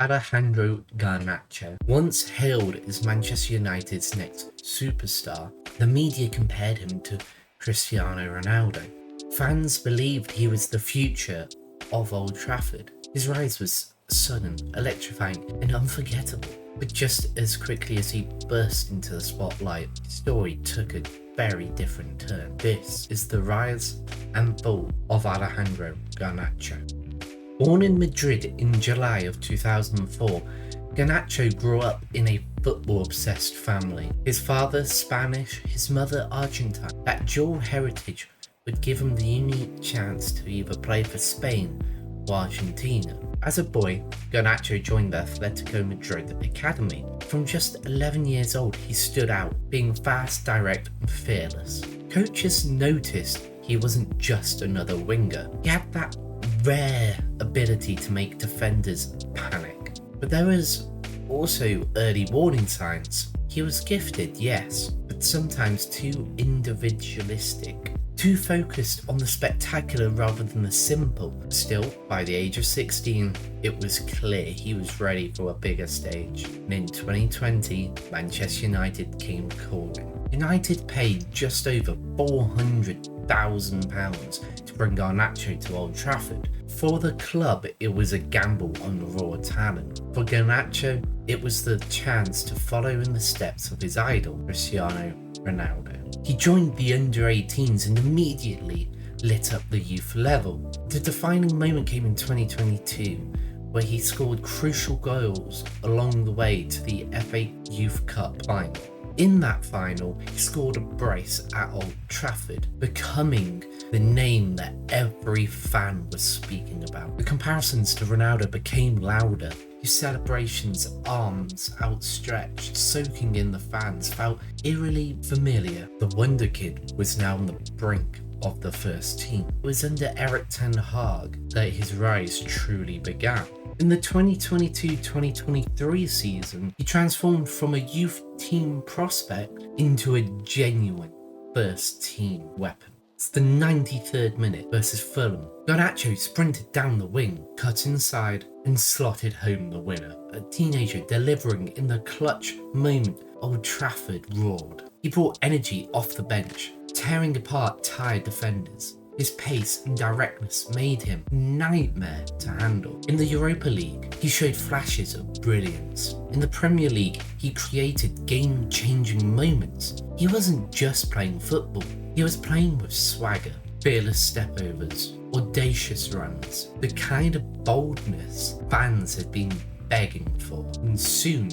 Alejandro Garnacho. Once hailed as Manchester United's next superstar, the media compared him to Cristiano Ronaldo. Fans believed he was the future of Old Trafford. His rise was sudden, electrifying, and unforgettable. But just as quickly as he burst into the spotlight, his story took a very different turn. This is the rise and fall of Alejandro Garnacho. Born in Madrid in July of 2004, Garnacho grew up in a football-obsessed family. His father Spanish, his mother Argentine. That dual heritage would give him the unique chance to either play for Spain or Argentina. As a boy, Garnacho joined the Atlético Madrid academy. From just 11 years old, he stood out, being fast, direct, and fearless. Coaches noticed he wasn't just another winger. He had that rare ability to make defenders panic. But there was also early warning signs. He was gifted, yes, but sometimes too individualistic. Too focused on the spectacular rather than the simple. Still, by the age of 16, it was clear he was ready for a bigger stage. And in 2020, Manchester United came calling. United paid just over £400,000 to bring Garnacho to Old Trafford. For the club, it was a gamble on raw talent. For Garnacho, it was the chance to follow in the steps of his idol, Cristiano Ronaldo. He joined the under-18s and immediately lit up the youth level. The defining moment came in 2022, where he scored crucial goals along the way to the FA Youth Cup final. In that final, he scored a brace at Old Trafford, becoming the name that every fan was speaking about. The comparisons to Ronaldo became louder. His celebrations, arms outstretched, soaking in the fans, felt eerily familiar. The wonderkid was now on the brink of the first team. It was under Erik ten Hag that his rise truly began. In the 2022-2023 season, he transformed from a youth team prospect into a genuine first team weapon. It's the 93rd minute versus Fulham. Garnacho sprinted down the wing, cut inside, and slotted home the winner. A teenager delivering in the clutch moment Old Trafford roared. He brought energy off the bench, tearing apart tired defenders. His pace and directness made him a nightmare to handle. In the Europa League, he showed flashes of brilliance. In the Premier League, he created game-changing moments. He wasn't just playing football, he was playing with swagger, fearless stepovers, audacious runs, the kind of boldness fans had been begging for. And soon,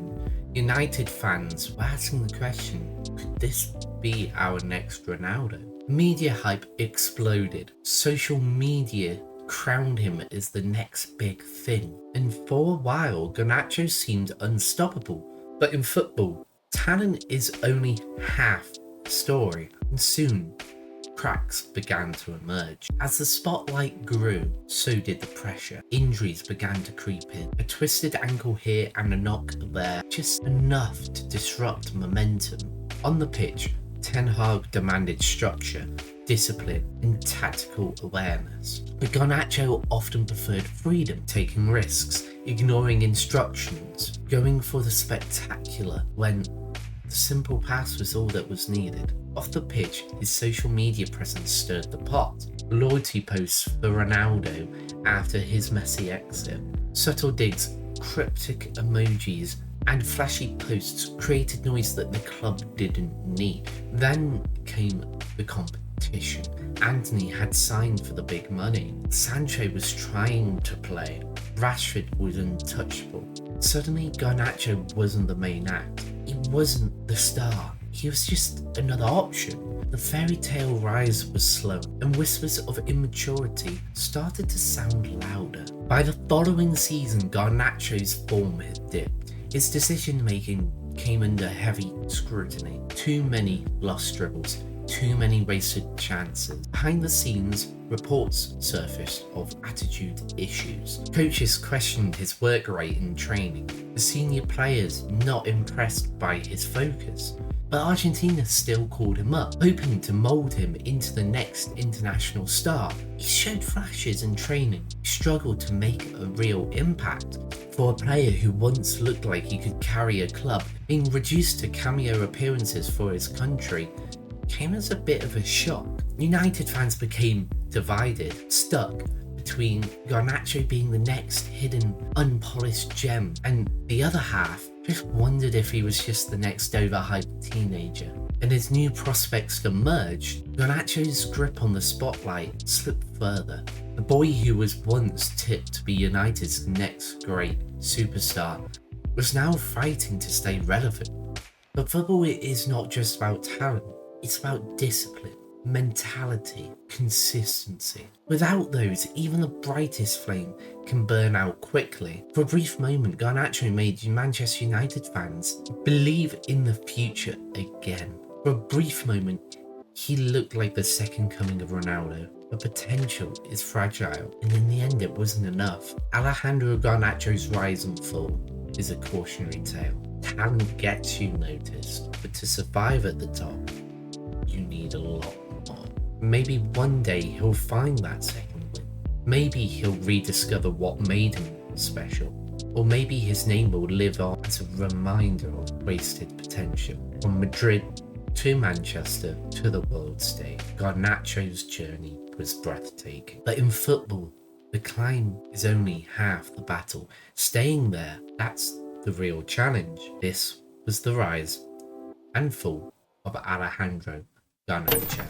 United fans were asking the question, could this be our next Ronaldo? Media hype exploded. Social media crowned him as the next big thing. And for a while, Garnacho seemed unstoppable. But in football, talent is only half the story. And soon, cracks began to emerge. As the spotlight grew, so did the pressure. Injuries began to creep in. A twisted ankle here and a knock there, just enough to disrupt momentum. On the pitch, Ten Hag demanded structure, discipline, and tactical awareness. But Garnacho often preferred freedom, taking risks, ignoring instructions, going for the spectacular when the simple pass was all that was needed. Off the pitch, his social media presence stirred the pot. Loyalty posts for Ronaldo after his messy exit, subtle digs, cryptic emojis, and flashy posts created noise that the club didn't need. Then came the competition. Anthony had signed for the big money. Sancho was trying to play. Rashford was untouchable. Suddenly, Garnacho wasn't the main act. He wasn't the star. He was just another option. The fairy tale rise was slow, and whispers of immaturity started to sound louder. By the following season, Garnacho's form had dipped. His decision-making came under heavy scrutiny. Too many lost dribbles, too many wasted chances. Behind the scenes, reports surfaced of attitude issues. Coaches questioned his work rate in training. The senior players not impressed by his focus. But Argentina still called him up, hoping to mould him into the next international star. He showed flashes in training, struggled to make a real impact. For a player who once looked like he could carry a club, being reduced to cameo appearances for his country came as a bit of a shock. United fans became divided, stuck between Garnacho being the next hidden, unpolished gem, and the other half just wondered if he was just the next overhyped teenager. And as new prospects emerged, Garnacho's grip on the spotlight slipped further. The boy who was once tipped to be United's next great superstar was now fighting to stay relevant. But football is not just about talent, it's about discipline, mentality, consistency. Without those, even the brightest flame can burn out quickly. For a brief moment, Garnacho made Manchester United fans believe in the future again. For a brief moment, he looked like the second coming of Ronaldo. But potential is fragile, and in the end it wasn't enough. Alejandro Garnacho's rise and fall is a cautionary tale. Talent gets you noticed, but to survive at the top, you need a lot more. Maybe one day he'll find that second win. Maybe he'll rediscover what made him special. Or maybe his name will live on as a reminder of wasted potential. From Madrid to Manchester to the world stage, Garnacho's journey was breathtaking. But in football, the climb is only half the battle. Staying there, that's the real challenge. This was the rise and fall of Alejandro Garnacho.